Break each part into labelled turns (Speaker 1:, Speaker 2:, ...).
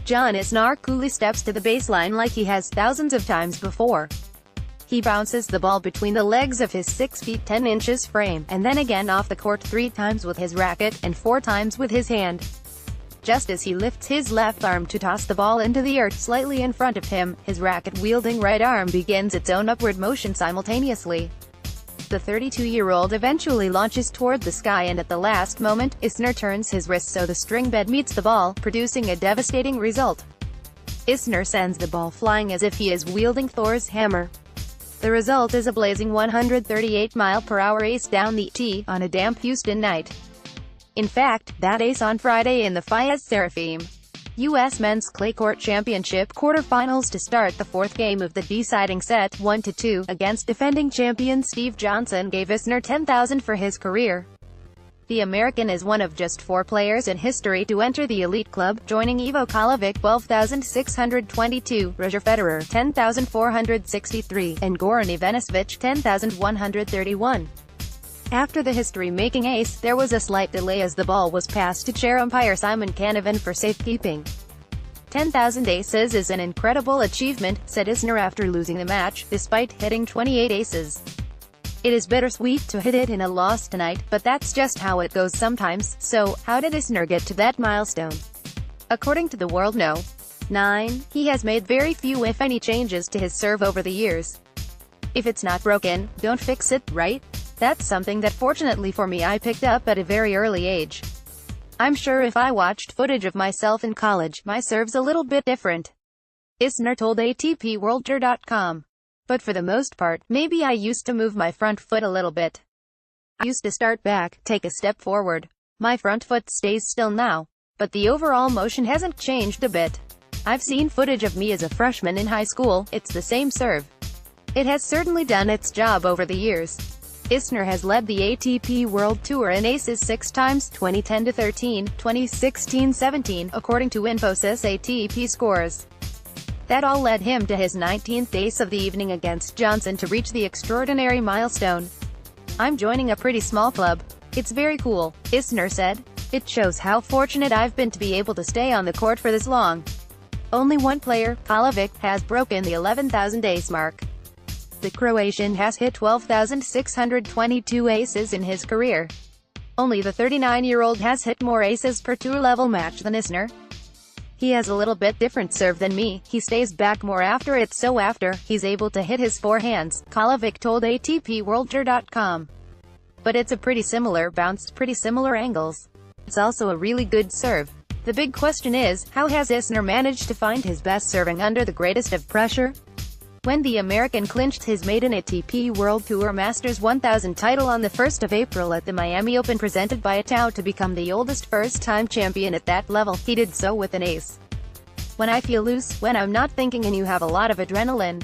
Speaker 1: John Isner coolly steps to the baseline like he has thousands of times before. He bounces the ball between the legs of his 6 feet 10 inches frame, and then again off the court 3 times with his racket, and 4 times with his hand. Just as he lifts his left arm to toss the ball into the earth slightly in front of him, his racket-wielding right arm begins its own upward motion simultaneously. The 32-year-old eventually launches toward the sky, and at the last moment, Isner turns his wrist so the string bed meets the ball, producing a devastating result. Isner sends the ball flying as if he is wielding Thor's hammer. The result is a blazing 138-mile-per-hour ace down the tee, on a damp Houston night. In fact, that ace on Friday in the Fies Seraphim U.S. Men's Clay Court Championship quarterfinals to start the 4th game of the deciding set, 1-2, against defending champion Steve Johnson, gave Isner $10,000 for his career. The American is one of just 4 players in history to enter the elite club, joining Ivo Kalovic $12,622, Roger Federer $10,463, and Goran Ivanisevic $10,131. After the history-making ace, there was a slight delay as the ball was passed to chair umpire Simon Canavan for safekeeping. 10,000 aces is an incredible achievement, said Isner after losing the match, despite hitting 28 aces. It is bittersweet to hit it in a loss tonight, but that's just how it goes sometimes. So, how did Isner get to that milestone? According to the World No. 9, he has made very few if any changes to his serve over the years. If it's not broken, don't fix it, right? That's something that fortunately for me I picked up at a very early age. I'm sure if I watched footage of myself in college, my serve's a little bit different. Isner told ATP But for the most part, maybe I used to move my front foot a little bit. I used to start back, take a step forward. My front foot stays still now, but the overall motion hasn't changed a bit. I've seen footage of me as a freshman in high school, it's the same serve. It has certainly done its job over the years. Isner has led the ATP World Tour in aces 6 times, 2010-13, 2016-17, according to Infosys ATP scores. That all led him to his 19th ace of the evening against Johnson to reach the extraordinary milestone. I'm joining a pretty small club. It's very cool, Isner said. It shows how fortunate I've been to be able to stay on the court for this long. Only one player, Kalovic, has broken the 11,000 ace mark. The Croatian has hit 12,622 aces in his career. Only the 39-year-old has hit more aces per tour-level match than Isner. He has a little bit different serve than me, he stays back more after it, so after, he's able to hit his forehands, Kalovic told ATPWorldTour.com. But it's a pretty similar bounce, pretty similar angles. It's also a really good serve. The big question is, how has Isner managed to find his best serving under the greatest of pressure? When the American clinched his maiden ATP World Tour Masters 1000 title on the 1st of April at the Miami Open presented by Atau to become the oldest first-time champion at that level, he did so with an ace. When I feel loose, when I'm not thinking and you have a lot of adrenaline.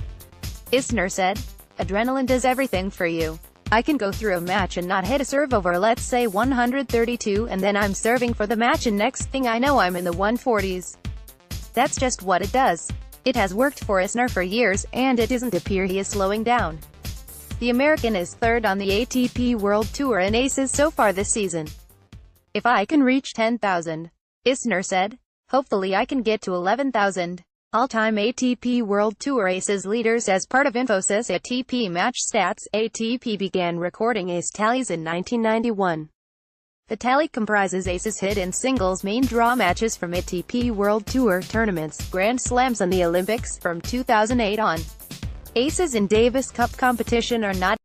Speaker 1: Isner said. Adrenaline does everything for you. I can go through a match and not hit a serve over let's say 132 and then I'm serving for the match and next thing I know I'm in the 140s. That's just what it does. It has worked for Isner for years, and it doesn't appear he is slowing down. The American is 3rd on the ATP World Tour in aces so far this season. If I can reach 10,000, Isner said, hopefully I can get to 11,000. All-time ATP World Tour aces leaders. As part of Infosys ATP Match Stats, ATP began recording ace tallies in 1991. The tally comprises aces hit in singles main draw matches from ATP World Tour tournaments, Grand Slams and the Olympics, from 2008 on. Aces in Davis Cup competition are not